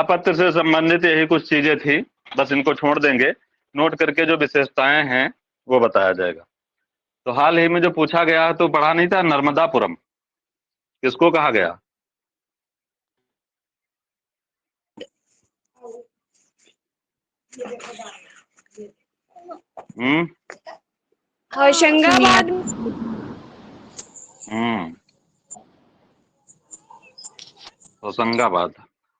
स्थापत्य से संबंधित यही कुछ चीजें थी, बस इनको छोड़ देंगे। नोट करके जो विशेषताएं हैं वो बताया जाएगा। तो हाल ही में जो पूछा गया तो पढ़ा नहीं था, नर्मदापुरम किसको कहा गया? हम्म होशंगाबाद। होशंगाबाद।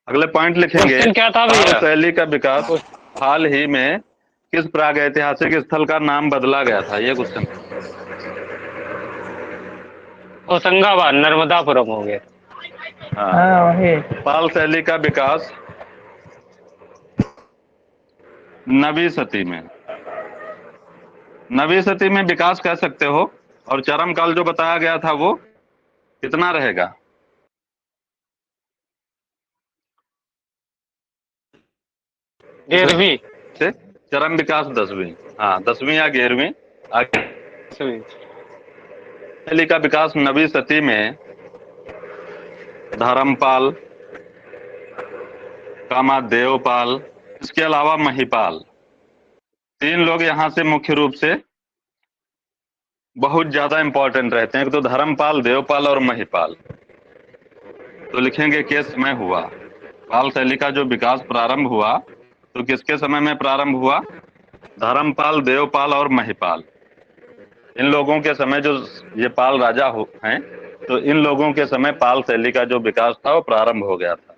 अगले पॉइंट लिखेंगे, क्वेश्चन क्या था पाल भैया? शैली का विकास हाल ही में किस प्रागैतिहासिक स्थल का नाम बदला गया था, ये क्वेश्चन। होशंगाबाद, नर्मदापुरम हो गया। हाँ, वही। पाल शैली का विकास नवी सदी में, नवी सदी में विकास कह सकते हो। और चरम काल जो बताया गया था वो कितना रहेगा? 11वीं से चरम विकास 10वीं। हाँ, 10वीं या 11वीं। शैली का विकास नवी सदी में धर्मपाल, कामादेवपाल, इसके अलावा महिपाल, 3 लोग यहाँ से मुख्य रूप से बहुत ज्यादा इंपॉर्टेंट रहते हैं। एक तो धर्मपाल, देवपाल और महिपाल। तो लिखेंगे किस समय हुआ पाल शैली का जो विकास प्रारंभ हुआ, तो किसके समय में प्रारंभ हुआ? धर्मपाल, देवपाल और महिपाल, इन लोगों के समय जो ये पाल राजा हैं, तो इन लोगों के समय पाल शैली का जो विकास था वो प्रारंभ हो गया था।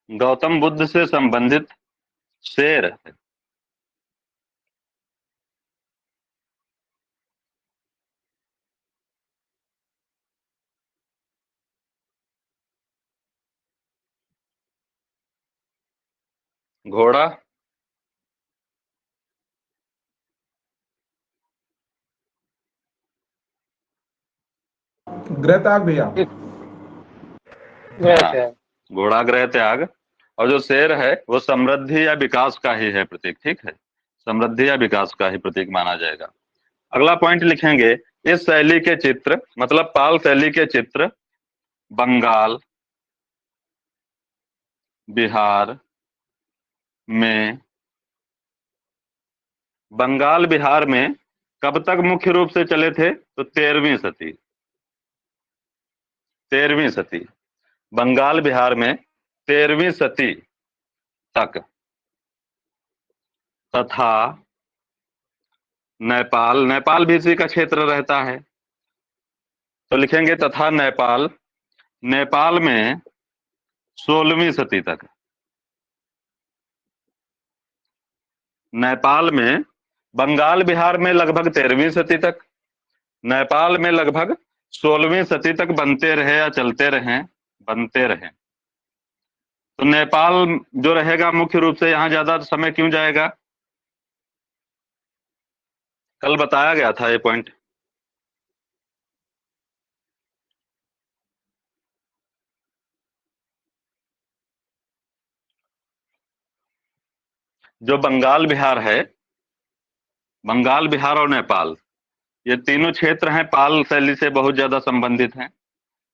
गौतम बुद्ध से संबंधित शेर, घोड़ा, गृह त्याग भैया। हाँ, घोड़ा गृह त्याग। और जो शेर है वो समृद्धि या विकास का ही है प्रतीक, ठीक है, समृद्धि या विकास का ही प्रतीक माना जाएगा। अगला पॉइंट लिखेंगे, इस शैली के चित्र, मतलब पाल शैली के चित्र बंगाल, बिहार में, बंगाल बिहार में कब तक मुख्य रूप से चले थे? तो 13वीं सदी, 13वीं सदी, बंगाल बिहार में 13वीं सदी तक। तथा नेपाल, नेपाल भी इसी का क्षेत्र रहता है, तो लिखेंगे तथा नेपाल, नेपाल में 16वीं सदी तक, नेपाल में, बंगाल बिहार में लगभग 13वीं सदी तक, नेपाल में लगभग 16वीं सदी तक बनते रहे या चलते रहे, बनते रहे। तो नेपाल जो रहेगा मुख्य रूप से यहाँ ज्यादा समय क्यों जाएगा? कल बताया गया था ये पॉइंट। जो बंगाल बिहार है, बंगाल बिहार और नेपाल, ये तीनों क्षेत्र हैं पाल शैली से बहुत ज्यादा संबंधित हैं।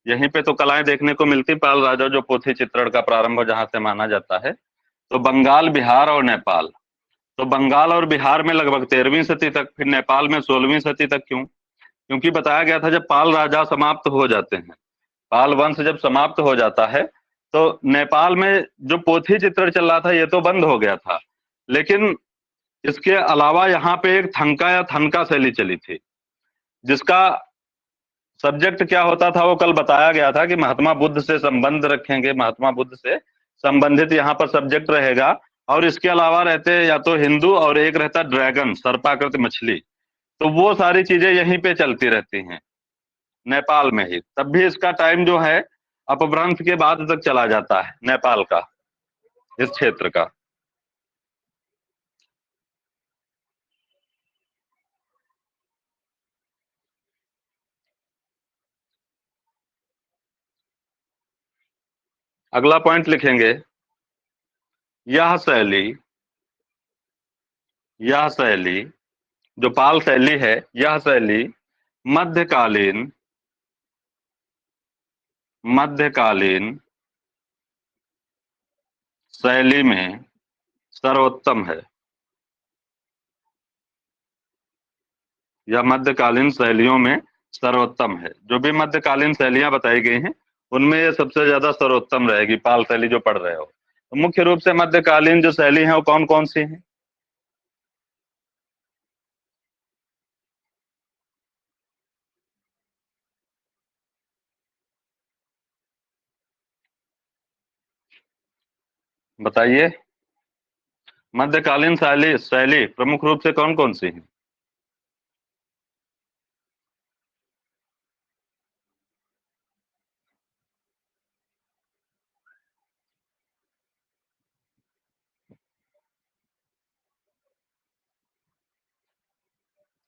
यहीं पे तो कलाएं देखने को मिलती, पाल राजा जो पोथी चित्रण का प्रारंभ जहां से माना जाता है। तो बंगाल, बिहार और नेपाल, तो बंगाल और बिहार में लगभग 13वीं सदी तक, फिर नेपाल में 16वीं सदी तक। क्यों? क्योंकि बताया गया था जब पाल राजा समाप्त हो जाते हैं, पाल वंश जब समाप्त हो जाता है, तो नेपाल में जो पोथी चित्रण चल रहा था ये तो बंद हो गया था, लेकिन इसके अलावा यहाँ पे एक थंका या थनका शैली चली थी, जिसका सब्जेक्ट क्या होता था वो कल बताया गया था कि महात्मा बुद्ध से संबंध रखेंगे, महात्मा बुद्ध से संबंधित यहाँ पर सब्जेक्ट रहेगा। और इसके अलावा रहते या तो हिंदू और एक रहता ड्रैगन, सर्पाकृत मछली। तो वो सारी चीजें यहीं पे चलती रहती हैं नेपाल में ही। तब भी इसका टाइम जो है अपभ्रंश के बाद तक चला जाता है नेपाल का, इस क्षेत्र का। अगला पॉइंट लिखेंगे, यह शैली जो पाल शैली है, यह शैली मध्यकालीन मध्यकालीन शैली में सर्वोत्तम है। यह मध्यकालीन शैलियों में सर्वोत्तम है। जो भी मध्यकालीन शैलियां बताई गई हैं, उनमें ये सबसे ज्यादा सर्वोत्तम रहेगी, पाल शैली जो पढ़ रहे हो। तो मुख्य रूप से मध्यकालीन जो शैली है वो कौन कौन सी हैं? बताइए, मध्यकालीन शैली शैली प्रमुख रूप से कौन कौन सी है?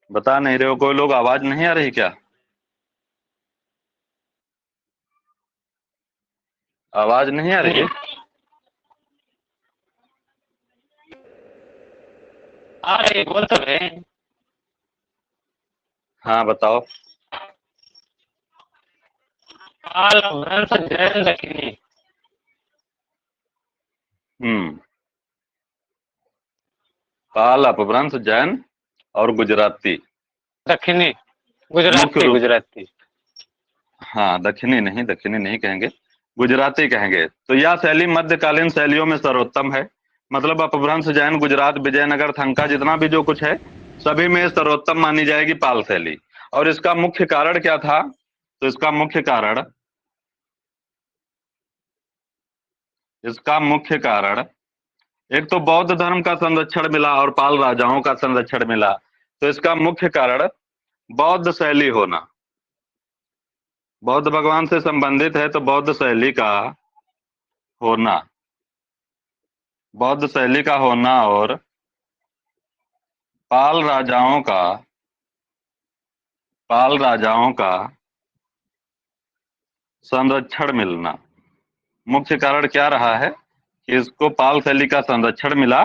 बता नहीं रहे हो? कोई लोग आवाज नहीं आ रही क्या? आवाज नहीं आ रही? आ रहे बोल तो रहे हैं। हाँ बताओ। पाल अपभ्रंश जैन दक्षिणी। पाल, अपभ्रंश, जैन और गुजराती। दक्षिणी मुख्य गुजराती रूप, गुजराती। हाँ दक्षिणी नहीं कहेंगे, गुजराती कहेंगे। तो यह शैली मध्यकालीन शैलियों में सर्वोत्तम है। मतलब अपभ्रंश, जैन, गुजरात, विजयनगर, थंका, जितना भी जो कुछ है, सभी में सर्वोत्तम मानी जाएगी पाल शैली। और इसका मुख्य कारण क्या था? तो इसका मुख्य कारण एक तो बौद्ध धर्म का संरक्षण मिला और पाल राजाओं का संरक्षण मिला। तो इसका मुख्य कारण बौद्ध शैली होना, बौद्ध भगवान से संबंधित है तो बौद्ध शैली का होना, बौद्ध शैली का होना और पाल राजाओं का संरक्षण मिलना। मुख्य कारण क्या रहा है कि इसको पाल शैली का संरक्षण मिला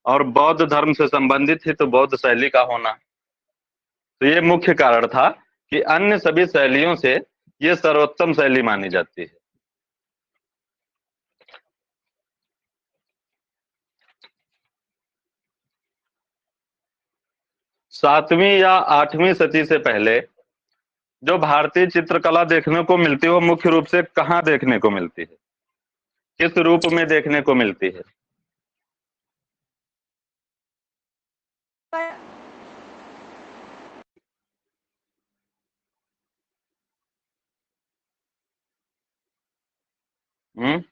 और बौद्ध धर्म से संबंधित ही तो बौद्ध शैली का होना। तो ये मुख्य कारण था कि अन्य सभी शैलियों से ये सर्वोत्तम शैली मानी जाती है। सातवीं या आठवीं सदी से पहले जो भारतीय चित्रकला देखने को मिलती है, वो मुख्य रूप से कहाँ देखने को मिलती है? किस रूप में देखने को मिलती है? हम्म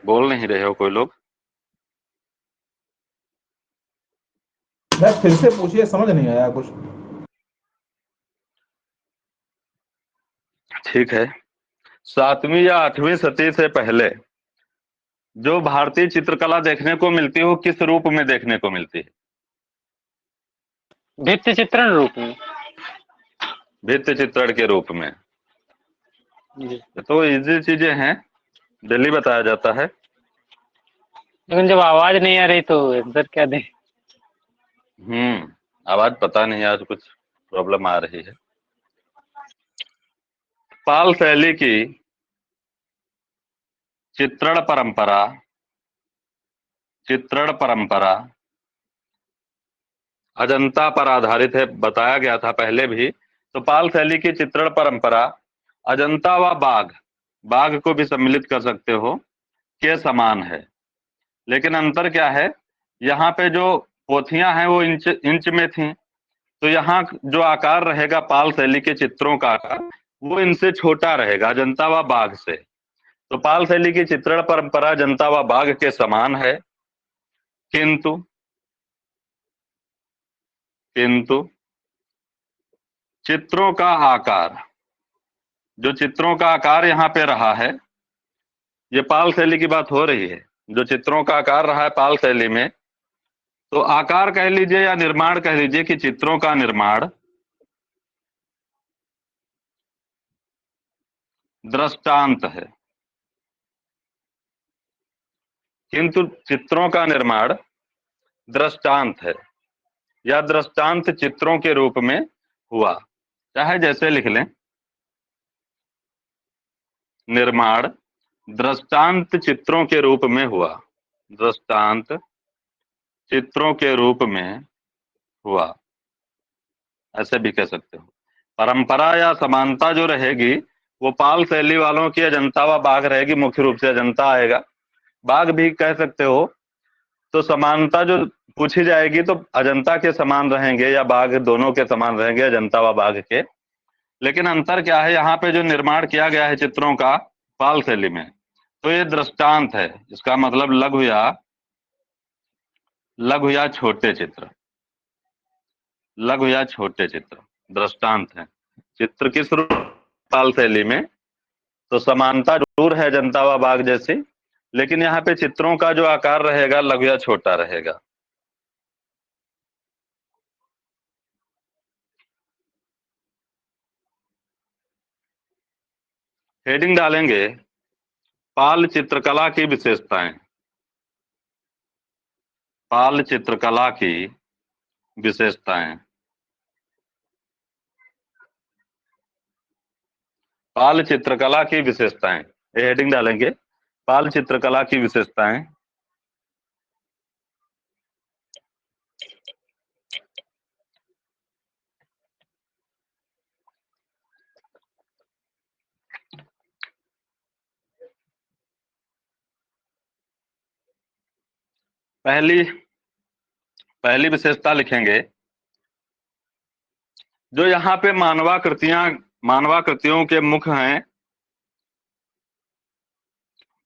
बोल नहीं रहे हो कोई लोग? फिर से पूछिए, समझ नहीं आया कुछ। ठीक है। सातवीं या आठवीं सदी से पहले जो भारतीय चित्रकला देखने को मिलती है, वो किस रूप में देखने को मिलती है? भित्ति चित्रण रूप में। भित्ति चित्रण के रूप में। जी। तो इजी चीजें हैं, डेली बताया जाता है। लेकिन जब आवाज नहीं आ रही तो इधर क्या दे? आवाज पता नहीं, आज कुछ प्रॉब्लम आ रही है। पाल शैली की चित्रण परंपरा अजंता पर आधारित है, बताया गया था पहले भी। तो पाल शैली की चित्रण परंपरा अजंता व बाघ को भी सम्मिलित कर सकते हो, के समान है। लेकिन अंतर क्या है? यहाँ पे जो पोथियां हैं वो इंच में थी, तो यहाँ जो आकार रहेगा पाल शैली के चित्रों का आकार, वो इनसे छोटा रहेगा, अजंता व बाघ से। तो पाल शैली की चित्रण परंपरा अजंता व बाघ के समान है, किंतु चित्रों का आकार, जो चित्रों का आकार यहाँ पे रहा है, ये पाल शैली की बात हो रही है। जो चित्रों का आकार रहा है पाल शैली में, तो आकार कह लीजिए या निर्माण कह लीजिए कि चित्रों का निर्माण दृष्टांत है, किंतु चित्रों का निर्माण दृष्टांत है या दृष्टांत चित्रों के रूप में हुआ। चाहे जैसे लिख लें, निर्माण दृष्टांत चित्रों के रूप में हुआ, दृष्टांत चित्रों के रूप में हुआ, ऐसे भी कह सकते हो। परंपरा या समानता जो रहेगी वो पाल शैली वालों की अजंता व बाघ रहेगी, मुख्य रूप से अजंता आएगा, बाघ भी कह सकते हो। तो समानता जो पूछी जाएगी तो अजंता के समान रहेंगे या बाघ, दोनों के समान रहेंगे, अजंता व बाघ के। लेकिन अंतर क्या है, यहाँ पे जो निर्माण किया गया है चित्रों का पाल शैली में, तो ये दृष्टांत है। इसका मतलब लघु या छोटे चित्र, लघु या छोटे चित्र दृष्टांत है। चित्र किस रूप, पाल शैली में, तो समानता जरूर है जनता व बाघ जैसी, लेकिन यहाँ पे चित्रों का जो आकार रहेगा लघु या छोटा रहेगा। हेडिंग डालेंगे पाल चित्रकला की विशेषताएं, पाल चित्रकला की विशेषताएं, पाल चित्रकला की विशेषताएं, ये हेडिंग डालेंगे पाल चित्रकला की विशेषताएं। पहली विशेषता लिखेंगे, जो यहाँ पे मानवाकृतियों के मुख हैं,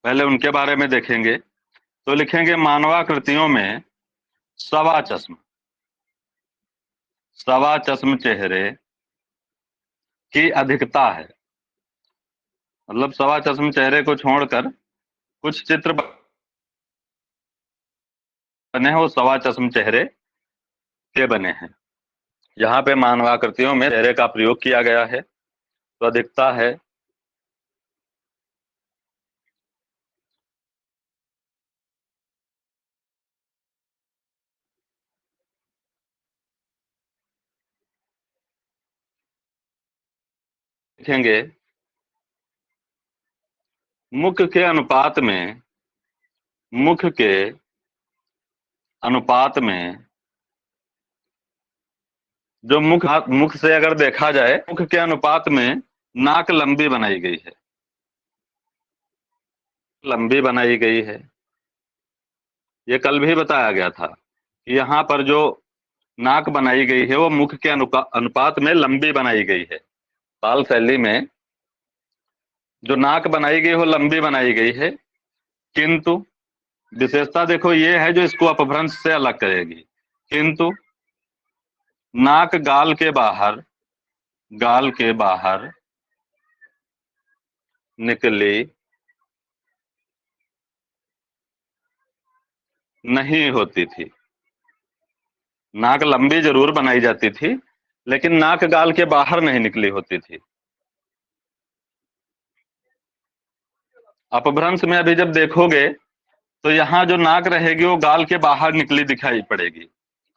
पहले उनके बारे में देखेंगे। तो लिखेंगे मानवाकृतियों में सवा चश्म चेहरे की अधिकता है। मतलब सवा चश्म चेहरे को छोड़कर कुछ चित्र बने हैं वो सवा चश्म चेहरे के बने हैं। यहाँ पे मानवाकृतियों में चेहरे का प्रयोग किया गया है, तो अधिकता है। लिखेंगे मुख के अनुपात में जो मुख से अगर देखा जाए, मुख के अनुपात में नाक लंबी बनाई गई है, लंबी बनाई गई है। ये कल भी बताया गया था कि यहाँ पर जो नाक बनाई गई है वो मुख के अनुपात में लंबी बनाई गई है। पाल शैली में जो नाक बनाई गई वो लंबी बनाई गई है, किंतु विशेषता देखो ये है जो इसको अपभ्रंश से अलग करेगी। किंतु नाक गाल के बाहर निकली नहीं होती थी। नाक लंबी जरूर बनाई जाती थी, लेकिन नाक गाल के बाहर नहीं निकली होती थी। अपभ्रंश में अभी जब देखोगे तो यहाँ जो नाक रहेगी वो गाल के बाहर निकली दिखाई पड़ेगी।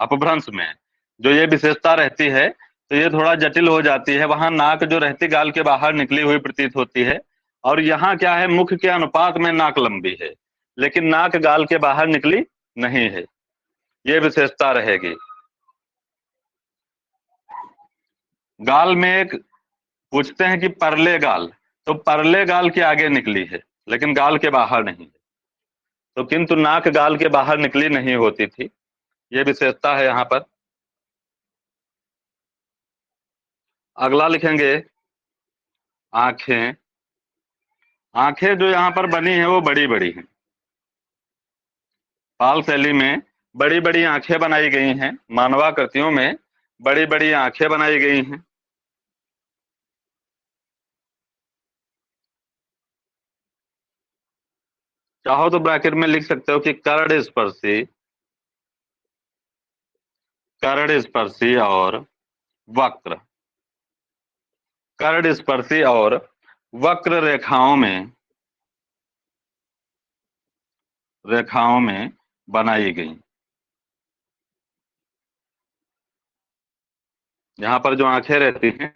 अपभ्रंश में जो ये विशेषता रहती है तो ये थोड़ा जटिल हो जाती है। वहां नाक जो रहती गाल के बाहर निकली हुई प्रतीत होती है, और यहाँ क्या है, मुख के अनुपात में नाक लंबी है लेकिन नाक गाल के बाहर निकली नहीं है। ये विशेषता रहेगी। गाल में एक पूछते हैं कि परले गाल, तो परले गाल के आगे निकली है लेकिन गाल के बाहर नहीं है। तो किंतु नाक गाल के बाहर निकली नहीं होती थी, ये विशेषता है यहाँ पर। अगला लिखेंगे आंखें। आंखें जो यहाँ पर बनी है वो बड़ी बड़ी हैं। पाल शैली में बड़ी बड़ी आंखें बनाई गई हैं, मानवाकृतियों में बड़ी बड़ी आंखें बनाई गई हैं। चाहो तो ब्रैकेट में लिख सकते हो कि कर्ण स्पर्शी कर्ण स्पर्शी और वक्र। कर्ण स्पर्शी और वक्र रेखाओं में बनाई गई। यहाँ पर जो आंखें रहती हैं,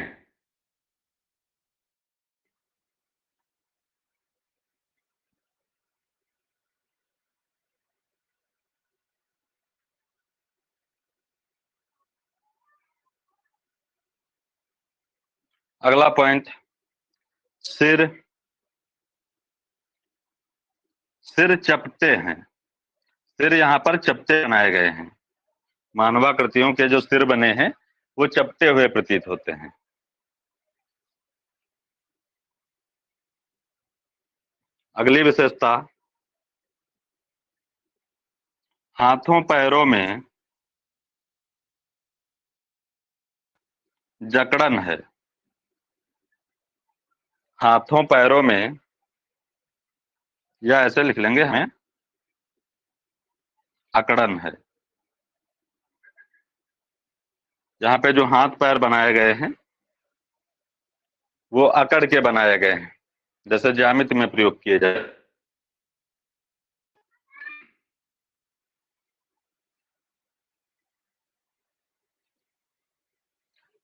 अगला पॉइंट, सिर चपटे हैं। सिर यहाँ पर चपटे बनाए गए हैं। मानवाकृतियों के जो सिर बने हैं वो चपटे हुए प्रतीत होते हैं। अगली विशेषता, हाथों पैरों में जकड़न है। हाथों पैरों में, या ऐसे लिख लेंगे हमें, अकड़न है। यहाँ पे जो हाथ पैर बनाए गए हैं वो अकड़ के बनाए गए हैं, जैसे ज्यामिति में प्रयोग किए जाए।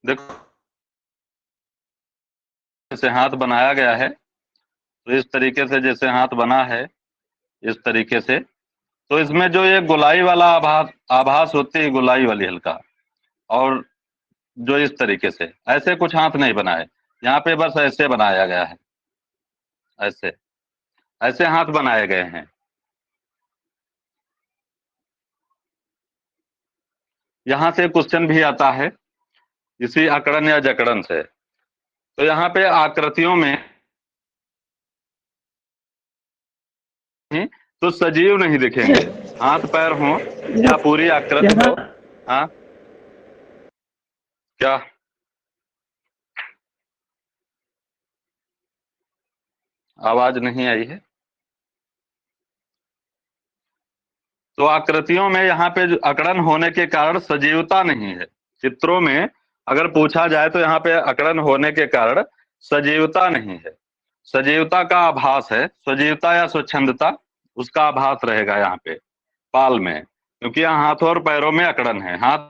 देखो, जैसे हाथ बनाया गया है तो इस तरीके से, जैसे हाथ बना है इस तरीके से, तो इसमें जो ये गोलाई वाला आभास होती है, गोलाई वाली हल्का, और जो इस तरीके से, ऐसे कुछ हाथ नहीं बना है। यहाँ पे बस ऐसे बनाया गया है, ऐसे ऐसे हाथ बनाए गए हैं। यहाँ से क्वेश्चन भी आता है इसी अकड़न या जकड़न से। तो यहाँ पे आकृतियों में ही तो सजीव नहीं दिखेंगे, हाथ पैर हो या पूरी आकृति हो। हाँ, क्या आवाज नहीं आई है? तो आकृतियों में यहाँ पे जो अकड़न होने के कारण सजीवता नहीं है। चित्रों में अगर पूछा जाए तो यहाँ पे अकड़न होने के कारण सजीवता नहीं है। सजीवता का आभास है, सजीवता या स्वच्छंदता, उसका आभास रहेगा यहाँ पे पाल में, क्योंकि यहाँ हाथों और पैरों में अकड़न है, हाथ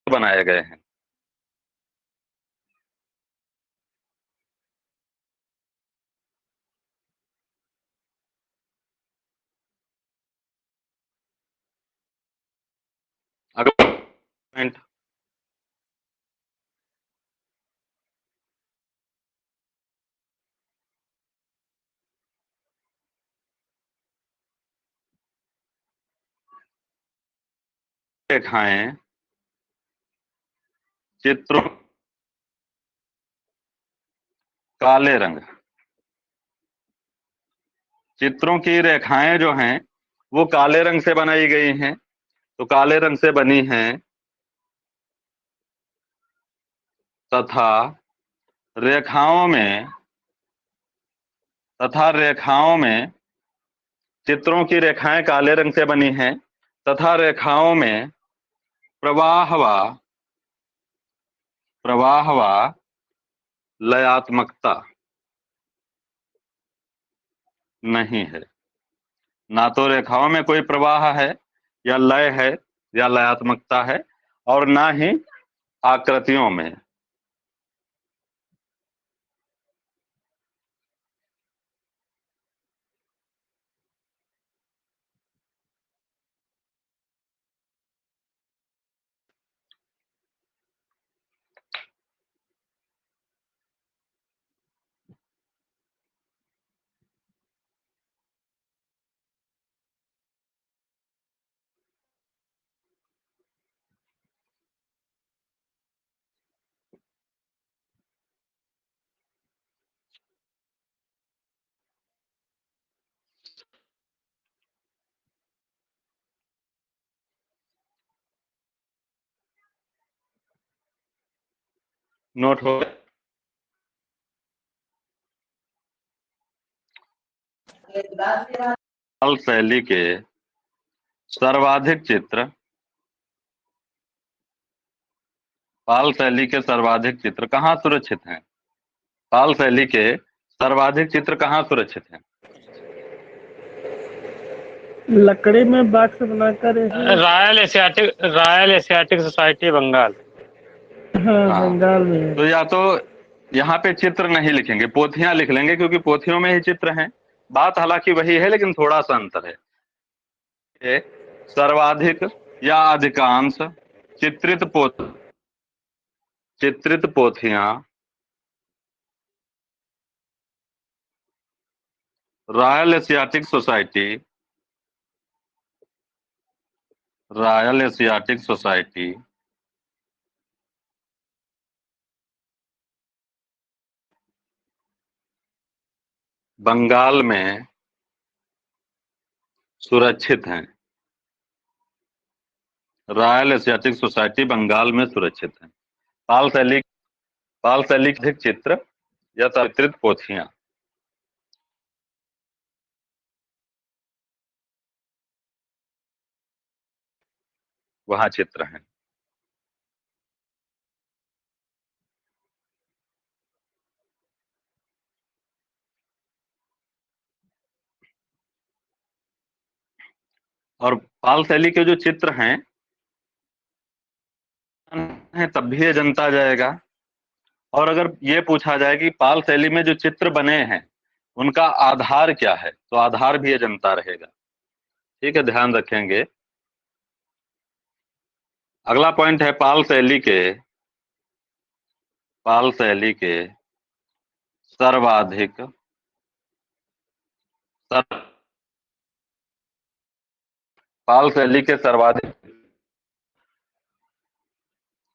बनाए गए हैं। अगला पॉइंट, रेखाएं चित्रों, काले रंग, चित्रों की रेखाएं जो हैं वो काले रंग से बनाई गई हैं। तो काले रंग से बनी हैं तथा रेखाओं में चित्रों की रेखाएं काले रंग से बनी हैं तथा रेखाओं में प्रवाह व लयात्मकता नहीं है। ना तो रेखाओं में कोई प्रवाह है या लय है या लयात्मकता है, और ना ही आकृतियों में। नोट हो, शैली के सर्वाधिक चित्र, पाल शैली के सर्वाधिक चित्र कहाँ सुरक्षित हैं? पाल शैली के सर्वाधिक चित्र कहाँ सुरक्षित हैं? लकड़ी में बॉक्स बनाकर ऐसे- रॉयल एशियाटिक सोसाइटी बंगाल। हाँ हाँ। बंगाल में है। तो या तो यहाँ पे चित्र नहीं लिखेंगे, पोथियां लिख लेंगे, क्योंकि पोथियों में ही चित्र हैं। बात हालांकि वही है, लेकिन थोड़ा सा अंतर है। ये सर्वाधिक या अधिकांश चित्रित पोथियां रॉयल एशियाटिक सोसाइटी बंगाल में सुरक्षित हैं। रॉयल एशियाटिक सोसाइटी बंगाल में सुरक्षित है। पाल शैली की अधिक चित्र या चित्रित पोथियां वहां चित्र हैं। और पाल शैली के जो चित्र हैं तब भी ये जनता जाएगा। और अगर ये पूछा जाए कि पाल शैली में जो चित्र बने हैं उनका आधार क्या है, तो आधार भी ये जनता रहेगा। ठीक है, ध्यान रखेंगे। अगला पॉइंट है पाल शैली के सर्वाधिक पाल शैली के सर्वाधिक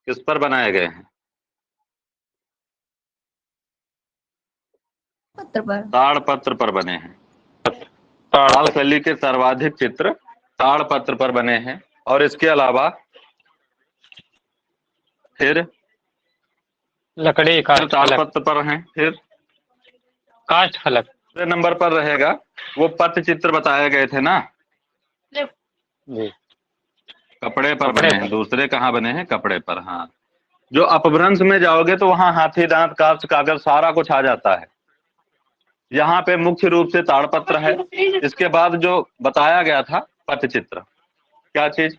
किस पर बनाए गए हैं? ताड़पत्र पर बने हैं। पाल शैली के सर्वाधिक चित्र ताड़पत्र पर बने हैं। और इसके अलावा फिर लकड़ी का ताड़पत्र पर हैं। फिर काष्ठ फलक। दूसरे नंबर पर रहेगा वो पट्टचित्र बताए गए थे ना, जी। कपड़े पर बने हैं। दूसरे कहाँ बने हैं? कपड़े पर। हाँ, जो अपभ्रंश में जाओगे तो वहां हाथी दांत, काष्ठ, कागज सारा कुछ आ जाता है। यहाँ पे मुख्य रूप से ताड़पत्र है। इसके बाद जो बताया गया था पट्टचित्र, क्या चीज?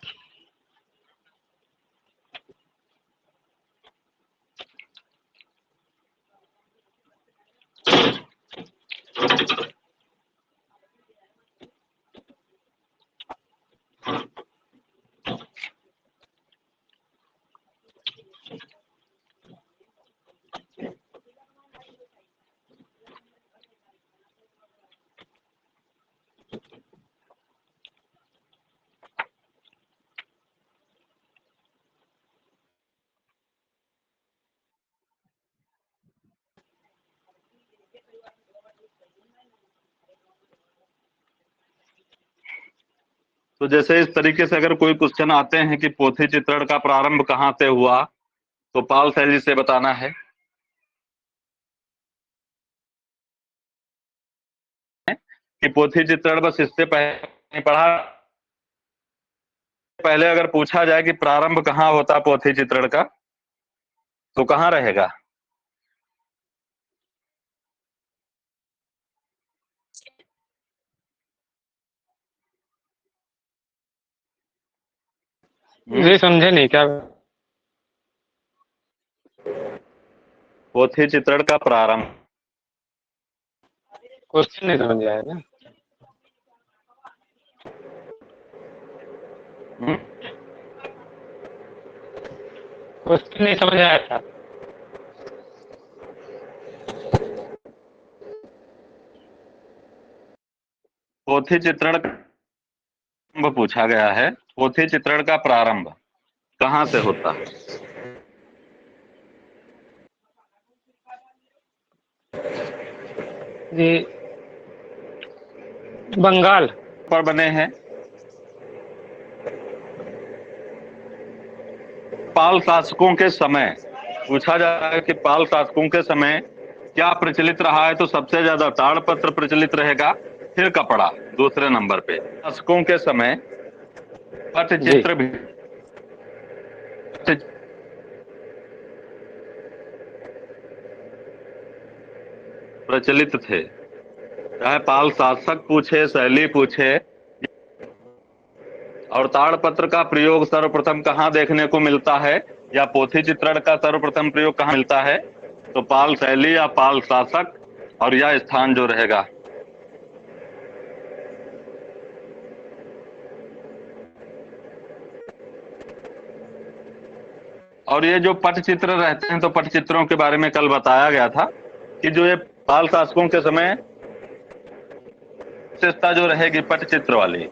तो जैसे इस तरीके से अगर कोई क्वेश्चन आते हैं कि पोथी चित्रण का प्रारंभ कहाँ से हुआ, तो पाल शैली से बताना है। कि पोथी चित्रण बस इससे पहले पढ़ा। पहले अगर पूछा जाए कि प्रारंभ कहाँ होता पोथी चित्रण का, तो कहाँ रहेगा? जी समझे नहीं क्या? पोथी चित्रण का प्रारंभ। क्वेश्चन नहीं समझ आया ना। क्वेश्चन नहीं समझ आया था। पोथी चित्रण पूछा गया है। पोथी चित्रण का प्रारंभ कहाँ से होता है? जी बंगाल पर बने हैं। पाल शासकों के समय पूछा जा रहा है कि पाल शासकों के समय क्या प्रचलित रहा है, तो सबसे ज्यादा ताड़पत्र प्रचलित रहेगा, फिर कपड़ा दूसरे नंबर पे। शासकों के समय जी। पटचित्र भी प्रचलित थे, चाहे पाल शासक पूछे, शैली पूछे। और ताड़पत्र का प्रयोग सर्वप्रथम कहाँ देखने को मिलता है, या पोथी चित्रण का सर्वप्रथम प्रयोग कहाँ मिलता है? तो पाल शैली या पाल शासक, और यह स्थान जो रहेगा। और ये जो पटचित्र रहते हैं, तो पटचित्रों के बारे में कल बताया गया था कि जो ये पाल शासकों के समय विशेषता जो रहेगी पटचित्र वाली,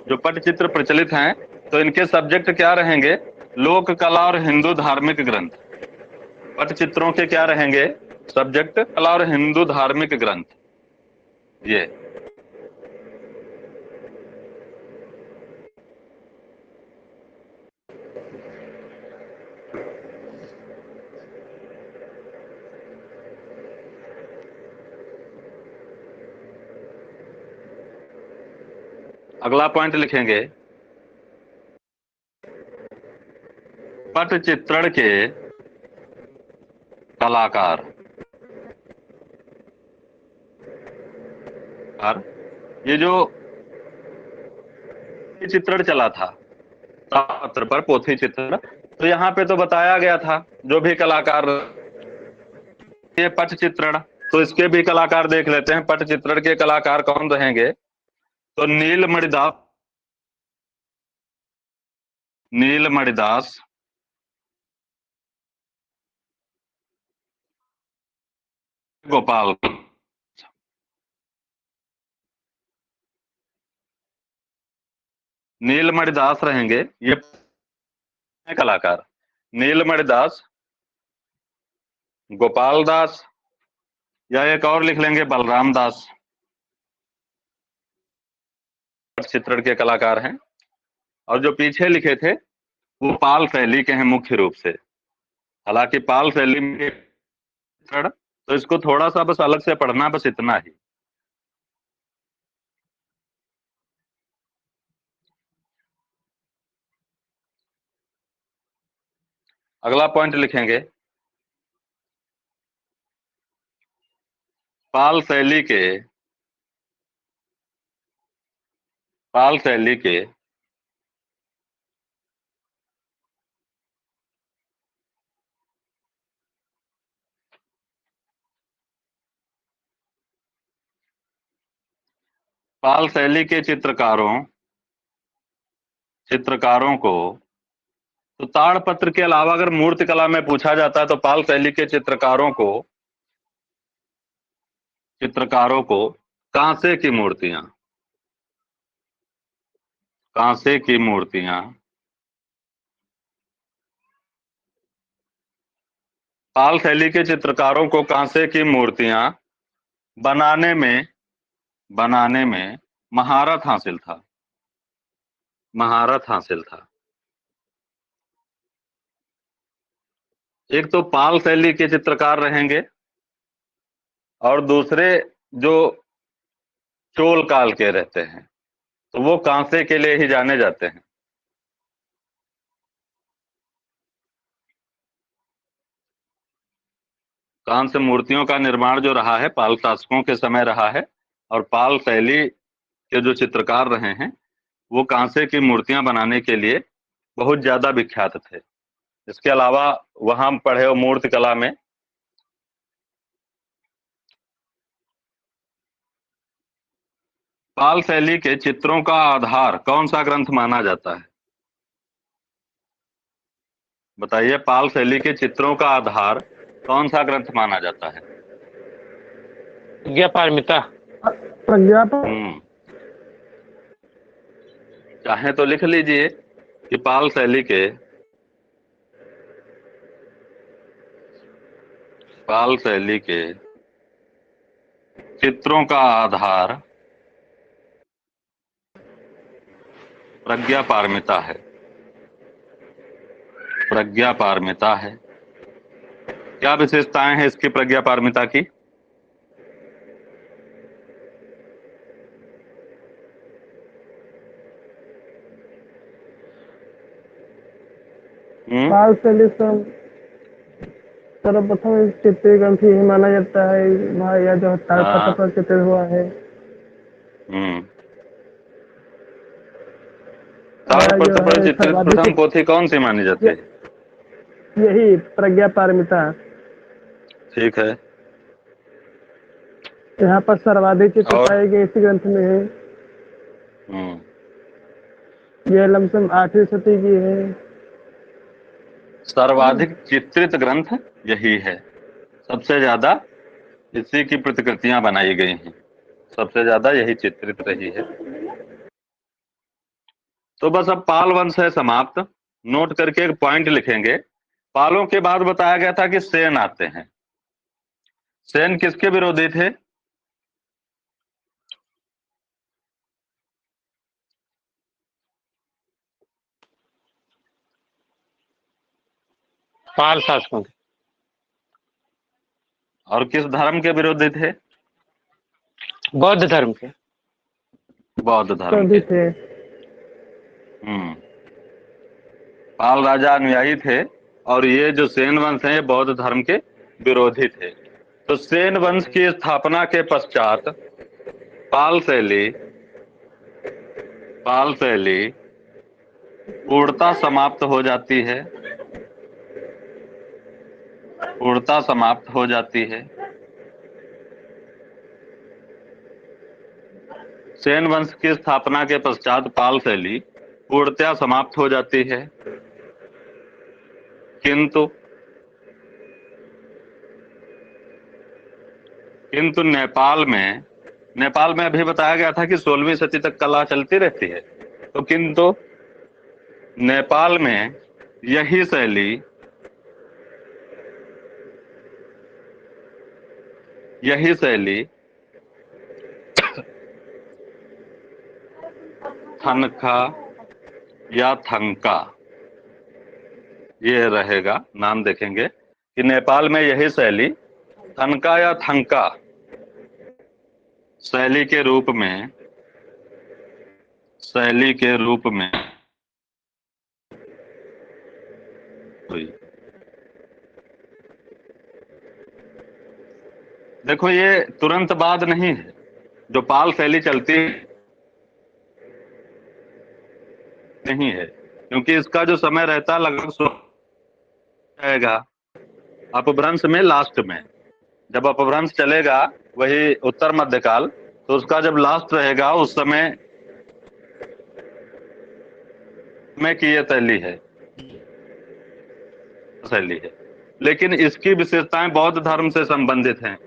जो पटचित्र प्रचलित हैं, तो इनके सब्जेक्ट क्या रहेंगे? लोक कला और हिंदू धार्मिक ग्रंथ। पटचित्रों के क्या रहेंगे सब्जेक्ट? कला और हिंदू धार्मिक ग्रंथ। ये अगला पॉइंट लिखेंगे, पटचित्रण के कलाकार। और ये जो चित्रण चला था पत्र पर, पोथी चित्रण, तो यहाँ पे तो बताया गया था जो भी कलाकार, ये पट चित्रण, तो इसके भी कलाकार देख लेते हैं। पट चित्रण के कलाकार कौन रहेंगे? तो नीलमणिदास, गोपाल, नीलमणिदास रहेंगे ये कलाकार। नीलमणिदास, गोपाल दास, या एक और लिख लेंगे बलराम दास, चित्रण के कलाकार हैं। और जो पीछे लिखे थे वो पाल शैली के हैं मुख्य रूप से। हालांकि पाल शैली में चित्रण, तो इसको थोड़ा सा बस अलग से पढ़ना, बस इतना ही। अगला पॉइंट लिखेंगे, पाल शैली के पाल शैली के पाल शैली के चित्रकारों को, तो ताड़पत्र के अलावा अगर मूर्ति कला में पूछा जाता है, तो पाल शैली के चित्रकारों को कांसे की मूर्तियां, कांसे की मूर्तियां, पाल शैली के चित्रकारों को कांसे की मूर्तियां बनाने में महारत हासिल था, महारत हासिल था। एक तो पाल शैली के चित्रकार रहेंगे, और दूसरे जो चोल काल के रहते हैं, तो वो कांसे के लिए ही जाने जाते हैं। कांस्य मूर्तियों का निर्माण जो रहा है पाल शासकों के समय रहा है, और पाल शैली के जो चित्रकार रहे हैं वो कांसे की मूर्तियां बनाने के लिए बहुत ज्यादा विख्यात थे। इसके अलावा वहां पढ़े हो मूर्ति कला में, पाल शैली के चित्रों का आधार कौन सा ग्रंथ माना जाता है? बताइए, पाल शैली के चित्रों का आधार कौन सा ग्रंथ माना जाता है? प्रज्ञा पारमिता। प्रज्ञा चाहे तो लिख लीजिए कि पाल शैली के चित्रों का आधार प्रज्ञा पारमिता है, प्रज्ञा पारमिता है। क्या विशेषताएं हैं इसकी प्रज्ञा पारमिता की? पाल शैली सर्वप्रथम चित्रीय ग्रंथि ही माना जाता है। वह यह जो ताड़पत्र हाँ। पर चित्रित हुआ है। हम्म। यह जो ताड़पत्र पर है चित्रित प्रथम सर्वाधिक पोथी कौन सी मानी जाती है? यही प्रज्ञा पारमिता। ठीक है। यहाँ पर सर्वाधिक चित्र और पाए गए इसी ग्रंथ में है। हम्म, यह लमसम 8वीं सदी की है। सर्वाधिक चित्रित ग्रंथ यही है। सबसे ज्यादा इसी की प्रतिकृतियां बनाई गई हैं। सबसे ज्यादा यही चित्रित रही है। तो बस अब पाल वंश है समाप्त। नोट करके एक पॉइंट लिखेंगे। पालों के बाद बताया गया था कि सेन आते हैं। सेन किसके विरोधी थे? पाल शासकों के। और किस धर्म के विरोधी थे? बौद्ध धर्म के। बौद्ध धर्म सभी के। थे। हम्म। पाल राजा अनुयायी थे और ये जो सेन वंश है ये बौद्ध धर्म के विरोधी थे। तो सेन वंश की स्थापना के पश्चात पाल शैली पूर्णता समाप्त हो जाती है। पूर्णता समाप्त हो जाती है। सेन वंश की स्थापना के पश्चात पाल शैली पूर्णतया समाप्त हो जाती है। किंतु किंतु नेपाल में अभी बताया गया था कि 16वीं सदी तक कला चलती रहती है। तो किंतु नेपाल में यही शैली थनखा या थंका, ये रहेगा। नाम देखेंगे कि नेपाल में यही शैली थनका या थंका शैली के रूप में हुई। देखो ये तुरंत बाद नहीं है। जो पाल शैली चलती नहीं है, क्योंकि इसका जो समय रहता है लगभग जाएगा अपभ्रंश में लास्ट में। जब अपभ्रंश चलेगा वही उत्तर मध्यकाल, तो उसका जब लास्ट रहेगा उस समय में की ये शैली है। लेकिन इसकी विशेषताएं बौद्ध धर्म से संबंधित हैं।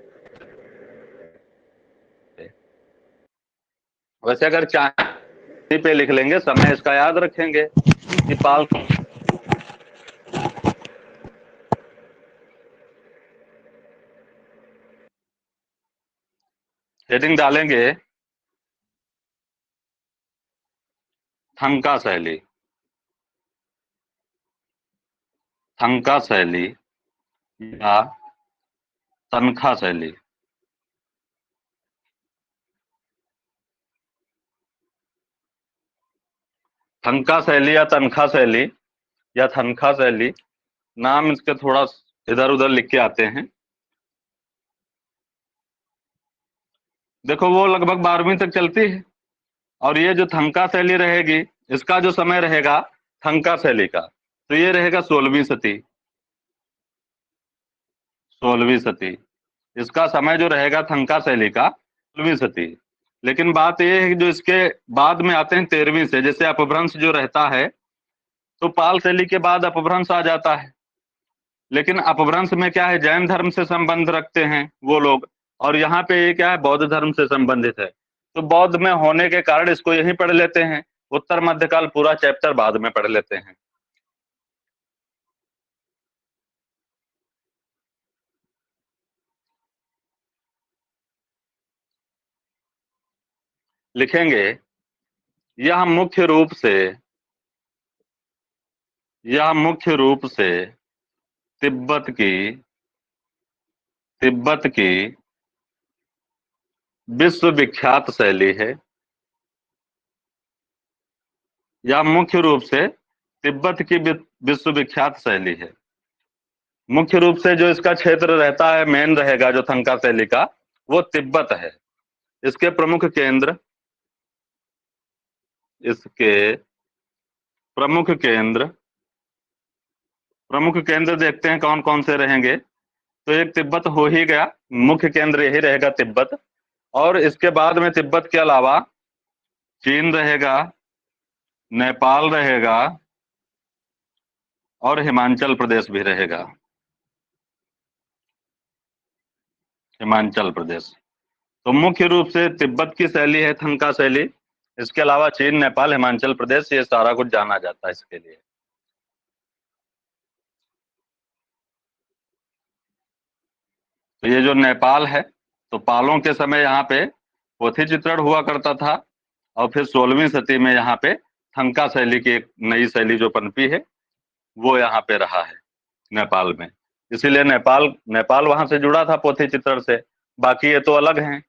वैसे अगर चाहे पे लिख लेंगे, समय इसका याद रखेंगे कि पाल हेडिंग डालेंगे थंका शैली। थंका शैली या तनखा शैली। थंका शैली या तनखा शैली या थनखा शैली, नाम इसके थोड़ा इधर उधर लिख के आते हैं। देखो वो लगभग 12वीं तक चलती है। और ये जो थंका शैली रहेगी, इसका जो समय रहेगा थंका शैली का, तो ये रहेगा 16वीं सदी। 16वीं सदी इसका समय जो रहेगा थंका शैली का, 16वीं सदी। लेकिन बात यह है कि जो इसके बाद में आते हैं 13वीं से, जैसे अपभ्रंश जो रहता है, तो पाल शैली के बाद अपभ्रंश आ जाता है। लेकिन अपभ्रंश में क्या है, जैन धर्म से संबंध रखते हैं वो लोग, और यहाँ पे ये क्या है, बौद्ध धर्म से संबंधित है। तो बौद्ध में होने के कारण इसको यहीं पढ़ लेते हैं। उत्तर मध्यकाल पूरा चैप्टर बाद में पढ़ लेते हैं। लिखेंगे यह मुख्य रूप से तिब्बत की विश्वविख्यात शैली है। यह मुख्य रूप से तिब्बत की विश्वविख्यात शैली है। मुख्य रूप से जो इसका क्षेत्र रहता है, मेन रहेगा जो थंका शैली का, वो तिब्बत है। इसके प्रमुख केंद्र देखते हैं कौन कौन से रहेंगे। तो एक तिब्बत हो ही गया, मुख्य केंद्र यही रहेगा तिब्बत। और इसके बाद में तिब्बत के अलावा चीन रहेगा, नेपाल रहेगा और हिमाचल प्रदेश भी रहेगा। हिमाचल प्रदेश तो मुख्य रूप से तिब्बत की शैली है थंका शैली। इसके अलावा चीन, नेपाल, हिमाचल प्रदेश, ये सारा कुछ जाना जाता है इसके लिए। तो ये जो नेपाल है, तो पालों के समय यहाँ पे पोथी चित्रण हुआ करता था, और फिर 16वीं सदी में यहाँ पे थंका शैली की एक नई शैली जो पनपी है, वो यहाँ पे रहा है नेपाल में। इसीलिए नेपाल वहां से जुड़ा था पोथी चित्रण से। बाकी ये तो अलग हैं,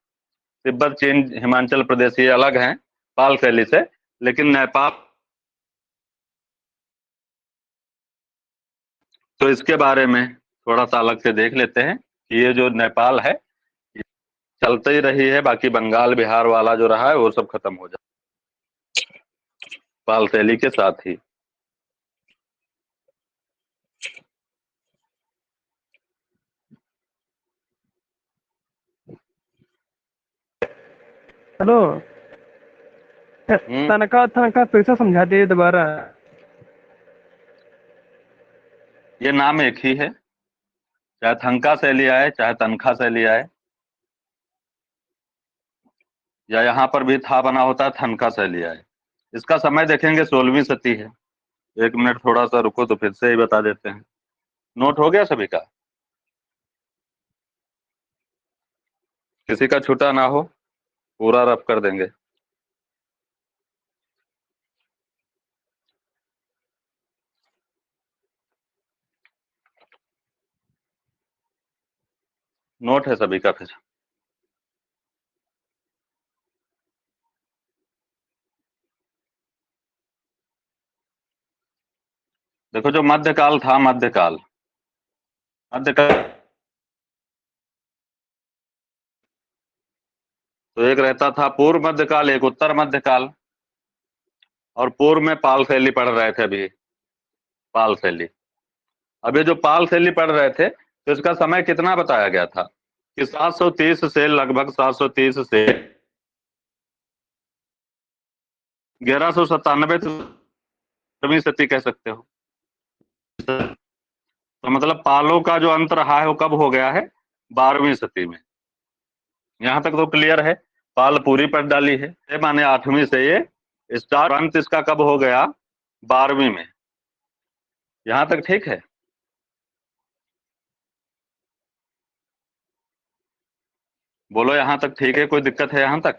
तिब्बत, चीन, हिमाचल प्रदेश ये अलग हैं पाल शैली से, लेकिन नेपाल, तो इसके बारे में थोड़ा सा अलग से देख लेते हैं कि ये जो नेपाल है चलते ही रही है, बाकी बंगाल बिहार वाला जो रहा है वो सब खत्म हो जाए पाल शैली के साथ ही। हेलो, तनखा तनखा फिर से समझा दे दोबारा। ये नाम एक ही है, चाहे थंका शैली आए चाहे तनखा शैली आए, या यहाँ पर भी था बना होता है थनका शैली आए। इसका समय देखेंगे 16वीं सदी है। 1 मिनट थोड़ा सा रुको तो फिर से ही बता देते हैं। नोट हो गया सभी का? किसी का छूटा ना हो, पूरा रफ कर देंगे। नोट है सभी का? फिर देखो, जो मध्यकाल था, मध्यकाल तो एक रहता था पूर्व मध्यकाल, एक उत्तर मध्यकाल। और पूर्व में पाल शैली पढ़ रहे थे अभी, पाल शैली। अब ये जो पाल शैली पढ़ रहे थे, तो इसका समय कितना बताया गया था कि 730 से लगभग 730 से 1197 सदी कह सकते हो। तो मतलब पालों का जो अंत रहा है वो कब हो गया है? 12वीं सदी में। यहां तक तो क्लियर है, पाल पूरी पढ़ डाली है, माने 8वीं से ये स्टार्ट, अंत इसका कब हो गया? 12वीं में। यहां तक ठीक है? बोलो, यहां तक ठीक है? कोई दिक्कत है यहां तक?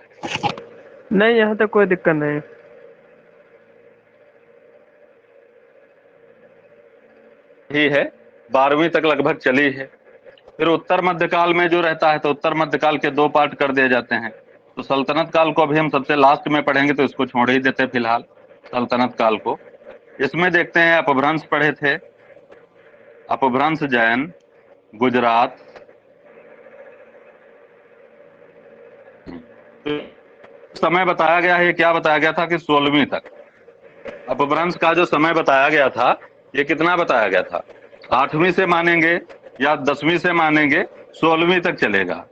नहीं, यहाँ तक कोई दिक्कत नहीं। ही है, 12वीं तक लगभग चली है। फिर उत्तर मध्यकाल में जो रहता है, तो उत्तर मध्यकाल के 2 पार्ट कर दिए जाते हैं। तो सल्तनत काल को अभी हम सबसे लास्ट में पढ़ेंगे, तो इसको छोड़ ही देते फिलहाल सल्तनत काल को। इसमें देखते हैं अपभ्रंश पढ़े थे, अपभ्रंश जैन, गुजरात। तो समय बताया गया है, क्या बताया गया था कि 16वीं तक। अपभ्रंश का जो समय बताया गया था, ये कितना बताया गया था? 8वीं से मानेंगे या 10वीं से मानेंगे, 16वीं तक चलेगा।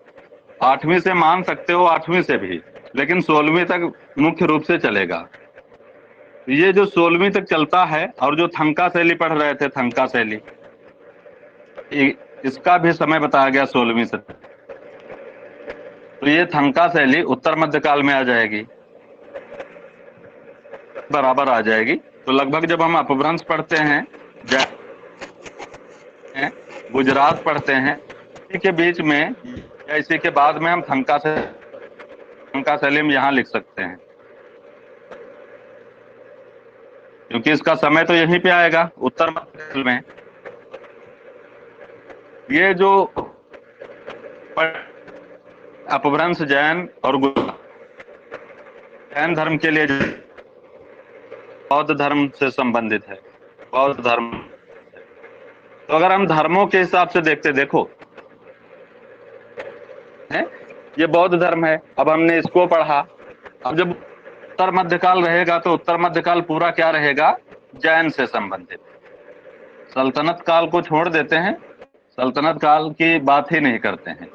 8वीं से मान सकते हो, 8वीं से भी, लेकिन 16वीं तक मुख्य रूप से चलेगा। ये जो 16वीं तक चलता है, और जो थंका शैली पढ़ रहे थे, थंका शैली, इसका भी समय बताया गया 16वीं से। तो ये थंका शैली उत्तर मध्यकाल में आ जाएगी, बराबर आ जाएगी। तो लगभग जब हम अपभ्रंश पढ़ते हैं, गुजरात पढ़ते हैं, इसी के बीच में या इसी के बाद में हम थंका शैली में यहाँ लिख सकते हैं, क्योंकि इसका समय तो यहीं पे आएगा उत्तर मध्यकाल में। ये जो अपभ्रंश जैन और जैन धर्म के लिए बौद्ध धर्म से संबंधित है, बौद्ध धर्म। तो अगर हम धर्मों के हिसाब से देखते, देखो है ये बौद्ध धर्म है, अब हमने इसको पढ़ा। अब जब उत्तर मध्यकाल रहेगा तो उत्तर मध्यकाल पूरा क्या रहेगा, जैन से संबंधित। सल्तनत काल को छोड़ देते हैं, सल्तनत काल की बात ही नहीं करते हैं।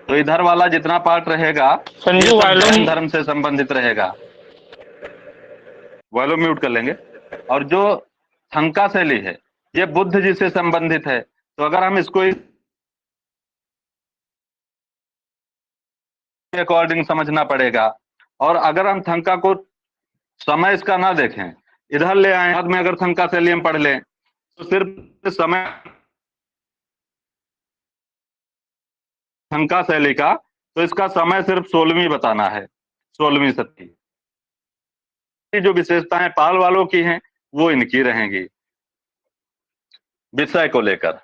तो इधर वाला जितना पार्ट रहेगा ये संजू सब जैन वॉल्यूम धर्म से संबंधित रहेगा। वॉल्यूम म्यूट कर लेंगे। और जो थंका शैली है ये बुद्ध जी से संबंधित है। तो अगर हम इसको अकॉर्डिंग समझना पड़ेगा। और अगर हम थंका को समय इसका ना देखें, इधर ले आए, बाद में अगर थंका शैली हम पढ़ लें तो सिर्फ समय थंका शैली का, तो इसका समय सिर्फ 16वीं बताना है, 16वीं शती। जो विशेषताएं पाल वालों की हैं वो इनकी रहेंगी। विषय को लेकर,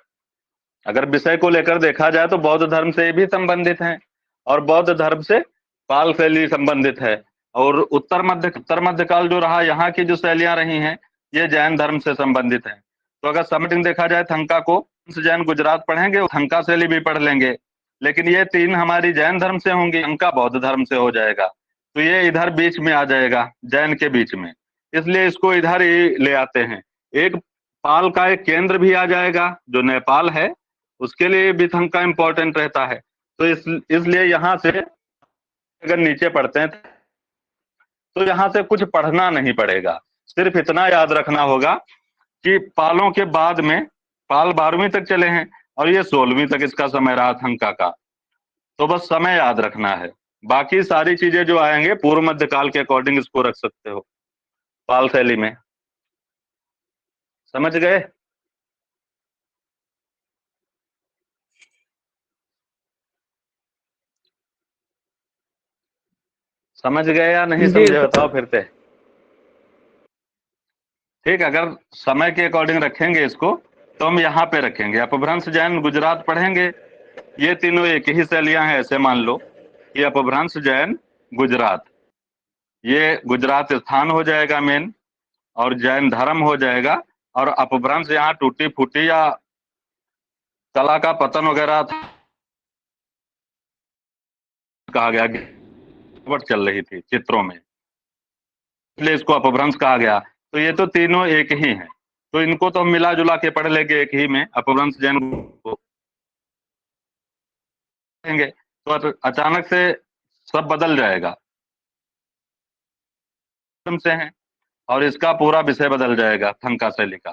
अगर विषय को लेकर देखा जाए तो बौद्ध धर्म से भी संबंधित हैं और बौद्ध धर्म से पाल शैली संबंधित है। और उत्तर मध्यकाल जो रहा, यहाँ की जो शैलियां रही हैं ये जैन धर्म से संबंधित है। तो अगर समेटिंग देखा जाए थंका को, जैन गुजरात पढ़ेंगे, थंका शैली भी पढ़ लेंगे, लेकिन ये तीन हमारी जैन धर्म से होंगी, थंका बौद्ध धर्म से हो जाएगा। तो ये इधर बीच में आ जाएगा, जैन के बीच में, इसलिए इसको इधर ही ले आते हैं। एक पाल का एक केंद्र भी आ जाएगा जो नेपाल है, उसके लिए भी थंका इंपॉर्टेंट रहता है। तो इसलिए यहाँ से अगर नीचे पढ़ते हैं तो यहाँ से कुछ पढ़ना नहीं पड़ेगा, सिर्फ इतना याद रखना होगा कि पालों के बाद में पाल 12वीं तक चले हैं और ये 16वीं तक इसका समय रहा थंका का। तो बस समय याद रखना है, बाकी सारी चीजें जो आएंगे पूर्व मध्यकाल के अकॉर्डिंग इसको रख सकते हो पाल शैली में। समझ गए? समझ गए या नहीं जी समझे, सर। बताओ फिर से। ठीक, अगर समय के अकॉर्डिंग रखेंगे इसको तो हम यहाँ पे रखेंगे, अपभ्रंश जैन गुजरात पढ़ेंगे। ये तीनों एक ही शैलियां हैं, ऐसे मान लो कि अपभ्रंश जैन गुजरात, ये गुजरात स्थान हो जाएगा मेन, और जैन धर्म हो जाएगा। और अपभ्रंश यहाँ टूटी फूटी या कला का पतन वगैरह कहा गया, गिरावट चल रही थी चित्रों में, इसलिए इसको अपभ्रंश कहा गया। तो ये तो तीनों एक ही हैं, तो इनको तो हम मिला जुला के पढ़ लेंगे एक ही में, अपभ्रंश जैन को पढ़ेंगे तो अचानक से सब बदल जाएगा से हैं, और इसका पूरा विषय बदल जाएगा थंका शैली का।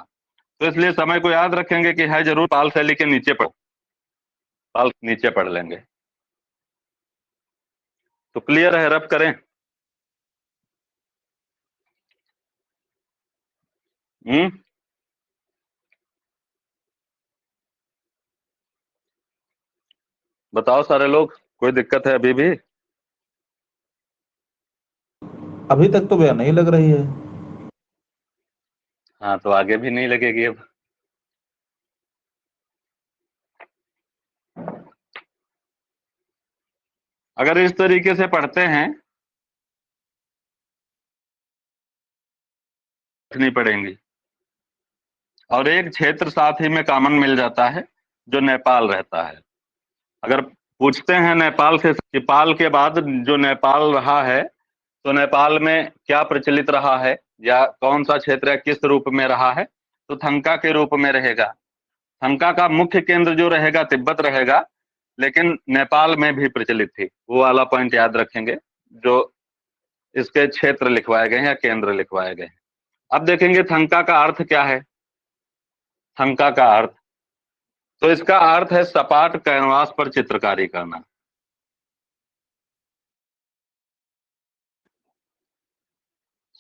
तो इसलिए समय को याद रखेंगे कि है जरूर पाल शैली के नीचे पढ़ो, पाल नीचे पढ़ लेंगे। तो क्लियर है, रब करें। बताओ सारे लोग, कोई दिक्कत है अभी भी? अभी तक तो भैया नहीं लग रही है। हाँ, तो आगे भी नहीं लगेगी अब। अगर इस तरीके से पढ़ते हैं नहीं पड़ेंगी। और एक क्षेत्र साथ ही में कॉमन मिल जाता है जो नेपाल रहता है। अगर पूछते हैं नेपाल से कि पाल के बाद जो नेपाल रहा है, तो नेपाल में क्या प्रचलित रहा है या कौन सा क्षेत्र किस रूप में रहा है, तो थंका के रूप में रहेगा। थंका का मुख्य केंद्र जो रहेगा तिब्बत रहेगा, लेकिन नेपाल में भी प्रचलित थी, वो वाला पॉइंट याद रखेंगे जो इसके क्षेत्र लिखवाए गए हैं या केंद्र लिखवाए गए हैं। अब देखेंगे थंका का अर्थ क्या है। थंका का अर्थ, तो इसका अर्थ है सपाट कैनवास पर चित्रकारी करना।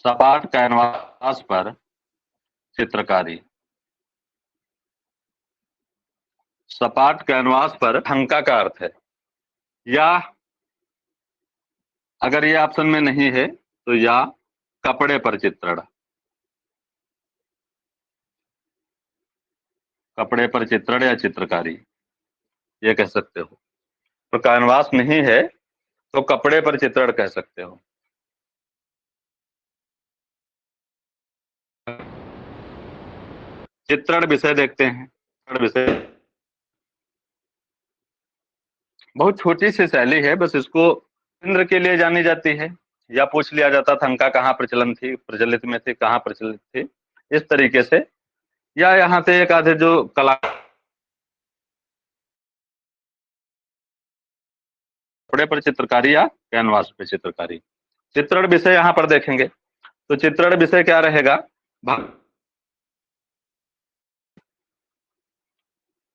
सपाट कैनवास पर चित्रकारी, सपाट कैनवास पर थंका का अर्थ है। या अगर ये ऑप्शन में नहीं है तो या कपड़े पर चित्रण, कपड़े पर चित्रण या चित्रकारी ये कह सकते हो। तो कैनवास नहीं है तो कपड़े पर चित्रण कह सकते हो। चित्रण विषय देखते हैं। चित्रण विषय बहुत छोटी सी शैली है, बस इसको केंद्र के लिए जानी जाती है, या पूछ लिया जाता थंका कहाँ प्रचलित में थी, कहाँ प्रचलित थी, इस तरीके से। या यहाँ से एक आधे जो कला कपड़े पर चित्रकारी या कैनवास पे चित्रकारी। चित्रण विषय यहाँ पर देखेंगे तो चित्रण विषय क्या रहेगा?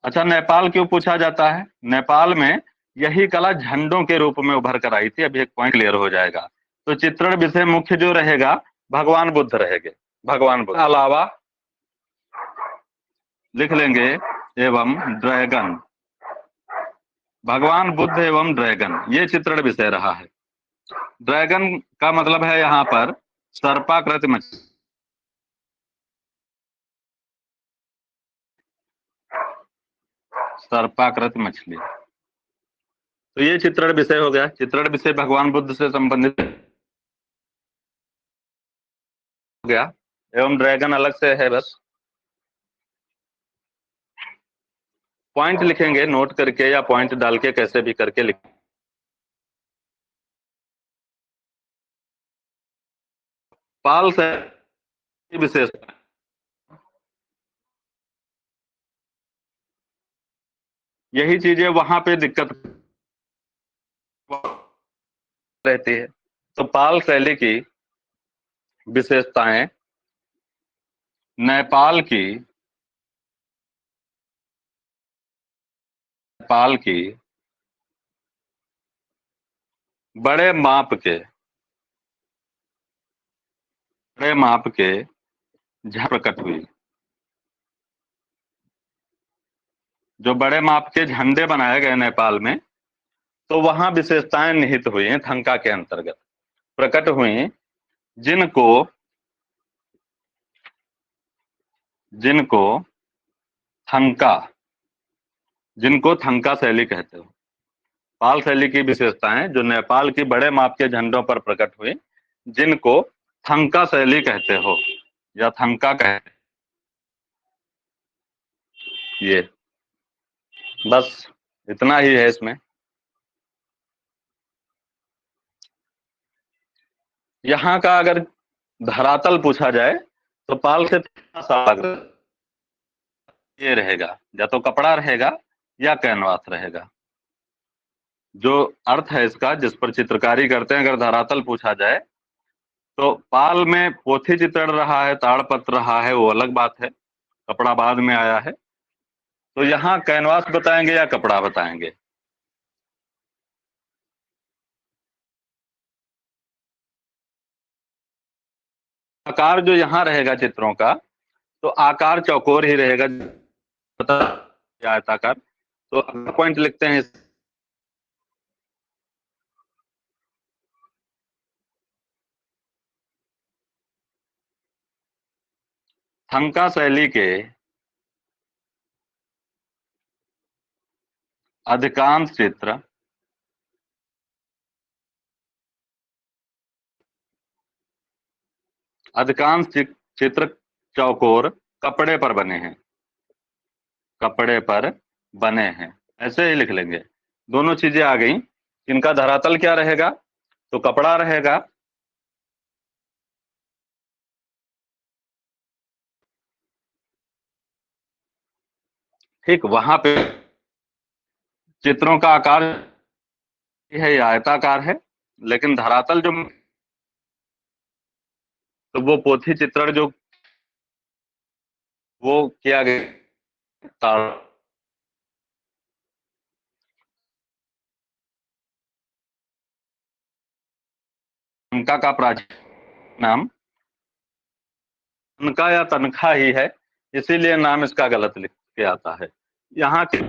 अच्छा, नेपाल क्यों पूछा जाता है? नेपाल में यही कला झंडों के रूप में उभर कर आई थी। अभी एक पॉइंट क्लियर हो जाएगा। तो चित्रण विषय मुख्य जो रहेगा भगवान बुद्ध रहेंगे। भगवान बुद्ध अलावा लिख लेंगे एवं ड्रैगन, भगवान बुद्ध एवं ड्रैगन, ये चित्रण विषय रहा है। ड्रैगन का मतलब है यहाँ पर सर्पाकृति मछली। सर्पाकृति मछली, तो ये चित्रण विषय हो गया। चित्रण विषय भगवान बुद्ध से संबंधित हो गया, एवं ड्रैगन अलग से है। बस पॉइंट लिखेंगे नोट करके, या पॉइंट डाल के कैसे भी करके लिख। पाल से विशेषता, यही चीजें वहां पे दिक्कत रहती है। तो पाल शैली की विशेषताएं नेपाल की बड़े माप के प्रकट हुई। जो बड़े माप के झंडे बनाए गए नेपाल में, तो वहां विशेषताएं निहित हुई हैं, थंका के अंतर्गत प्रकट हुई, जिनको थंका शैली कहते हो। पाल शैली की विशेषताएं जो नेपाल की बड़े माप के झंडों पर प्रकट हुई, जिनको थंका शैली कहते हो या थंका कहते, ये बस इतना ही है इसमें। यहाँ का अगर धरातल पूछा जाए तो पाल से ये रहेगा, या तो कपड़ा रहेगा या कैनवास रहेगा। जो अर्थ है इसका, जिस पर चित्रकारी करते हैं, अगर धरातल पूछा जाए तो पाल में पोथी चित्रण रहा है, ताड़पत्र रहा है, वो अलग बात है, कपड़ा बाद में आया है। तो यहाँ कैनवास बताएंगे या कपड़ा बताएंगे? आकार जो यहाँ रहेगा चित्रों का, तो आकार चौकोर ही रहेगा, पता आयताकार। तो पॉइंट लिखते हैं थंका शैली के अधिकांश चित्र चौकोर कपड़े पर बने हैं, कपड़े पर बने हैं, ऐसे ही लिख लेंगे। दोनों चीजें आ गई। इनका धरातल क्या रहेगा? तो कपड़ा रहेगा। ठीक, वहां पे चित्रों का आकार है या आयताकार है, लेकिन धरातल जो, तो वो पोथी चित्रण जो वो किया गया तनखा का प्राचीन नाम तनखा या तनखा ही है, इसीलिए नाम इसका गलत लिख के आता है। यहाँ के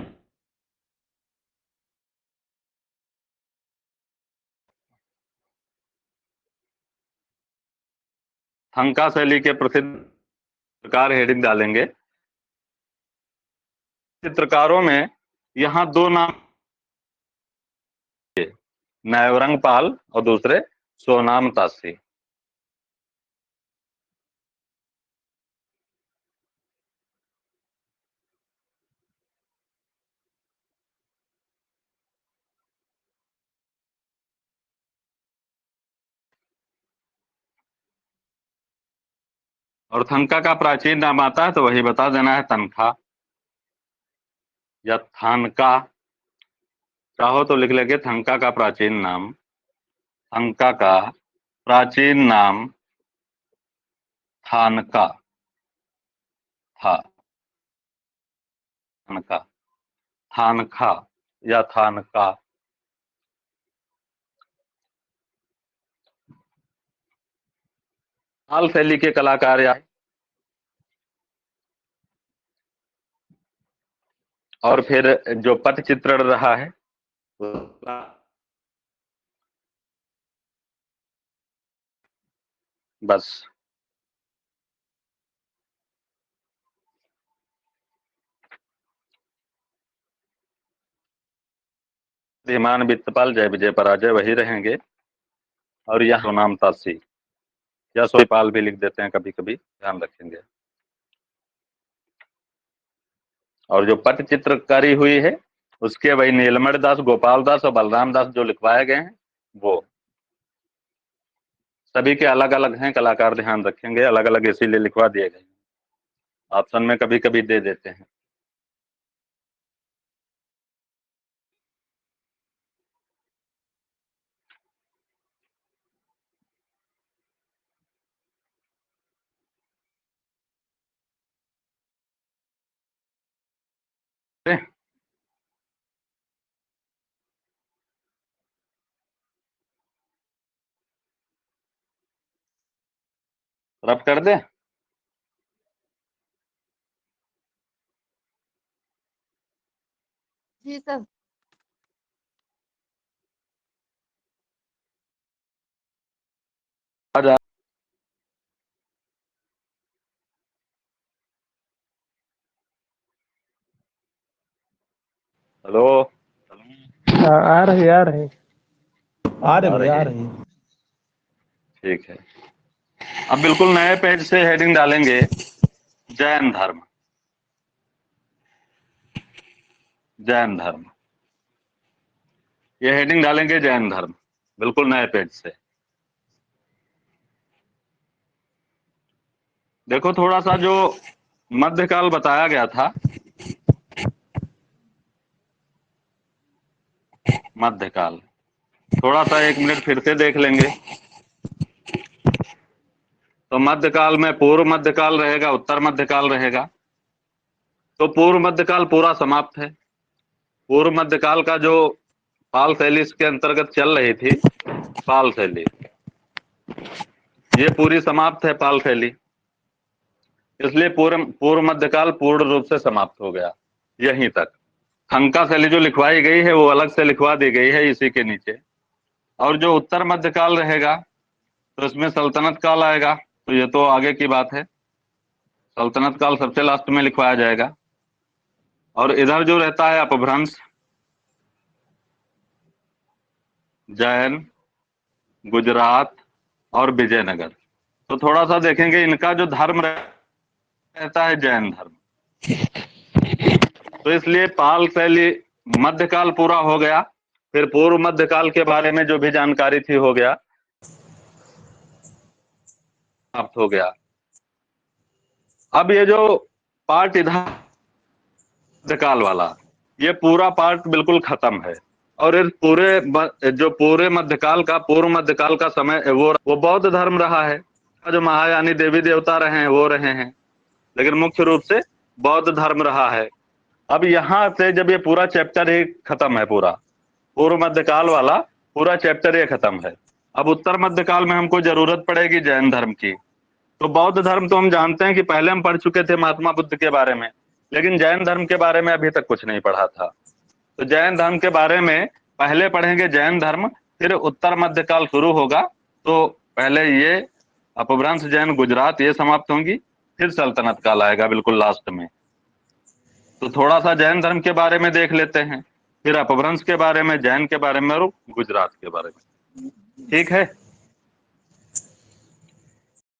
थंका शैली के प्रसिद्ध चित्रकार हेडिंग डालेंगे। चित्रकारों में यहाँ दो नाम, नैवरंग पाल और दूसरे सोनाम तासी। और थंका का प्राचीन नाम आता है तो वही बता देना है, तनखा या थानका। चाहो तो लिख लेंगे थंका का प्राचीन नाम, थंका का प्राचीन नाम थानका था, थानका, थानखा या थानका। पाल शैली के कलाकार या और फिर जो पट चित्रण रहा है बस। धीमान वित्तपाल जय विजय पराजय वही रहेंगे। और यह नाम तासी या सोईपाल भी लिख देते हैं कभी कभी, ध्यान रखेंगे। और जो पट चित्रकारी हुई है उसके वही नीलमणि दास, गोपाल दास और बलराम दास जो लिखवाए गए हैं वो सभी के अलग अलग हैं कलाकार, ध्यान रखेंगे, अलग अलग इसीलिए लिखवा दिए गए, ऑप्शन में कभी कभी दे देते हैं। रब कर दे। जी सर। आजा। हेलो, हाँ, आ रही आ रही। आ रहे आ भैया, आ रही, रही है। ठीक है। अब बिल्कुल नए पेज से हेडिंग डालेंगे, जैन धर्म, जैन धर्म। ये हेडिंग डालेंगे जैन धर्म, बिल्कुल नए पेज से। देखो थोड़ा सा जो मध्यकाल बताया गया था, मध्यकाल थोड़ा सा 1 मिनट फिर से देख लेंगे। तो मध्यकाल में पूर्व मध्यकाल रहेगा, उत्तर मध्यकाल रहेगा। तो पूर्व मध्यकाल पूरा समाप्त है। पूर्व मध्यकाल का जो पाल शैली इसके अंतर्गत चल रही थी, पाल शैली ये पूरी समाप्त है, पाल शैली। इसलिए पूर्व मध्यकाल पूर्ण रूप से समाप्त हो गया यहीं तक। थंका शैली जो लिखवाई गई है वो अलग से लिखवा दी गई है इसी के नीचे। और जो उत्तर मध्यकाल रहेगा तो इसमें सल्तनत काल आएगा, तो ये तो आगे की बात है, सल्तनत काल सबसे लास्ट में लिखवाया जाएगा। और इधर जो रहता है अपभ्रंश, जैन, गुजरात और विजयनगर, तो थोड़ा सा देखेंगे इनका जो धर्म रहता है जैन धर्म। तो इसलिए पाल शैली मध्यकाल पूरा हो गया, फिर पूर्व मध्यकाल के बारे में जो भी जानकारी थी हो गया, समाप्त हो गया। अब ये जो पार्ट इधर मध्यकाल वाला, ये पूरा पार्ट बिल्कुल खत्म है। और इस जो पूरे मध्यकाल का, पूर्व मध्यकाल का समय वो बौद्ध धर्म रहा है। जो महायानी देवी देवता रहे हैं वो रहे हैं, लेकिन मुख्य रूप से बौद्ध धर्म रहा है। अब यहाँ से जब ये पूरा चैप्टर ही खत्म है, पूरा पूर्व मध्यकाल वाला पूरा चैप्टर ये खत्म है। अब उत्तर मध्यकाल में हमको जरूरत पड़ेगी जैन धर्म की। तो बौद्ध धर्म तो हम जानते हैं कि पहले हम पढ़ चुके थे महात्मा बुद्ध के बारे में, लेकिन जैन धर्म के बारे में अभी तक कुछ नहीं पढ़ा था। तो जैन धर्म के बारे में पहले पढ़ेंगे जैन धर्म, फिर उत्तर मध्यकाल शुरू होगा। तो पहले ये अपभ्रंश, जैन, गुजरात ये समाप्त होंगी, फिर सल्तनत काल आएगा बिल्कुल लास्ट में। तो थोड़ा सा जैन धर्म के बारे में देख लेते हैं, फिर अपभ्रंश के बारे में, जैन के बारे में और गुजरात के बारे में। ठीक है।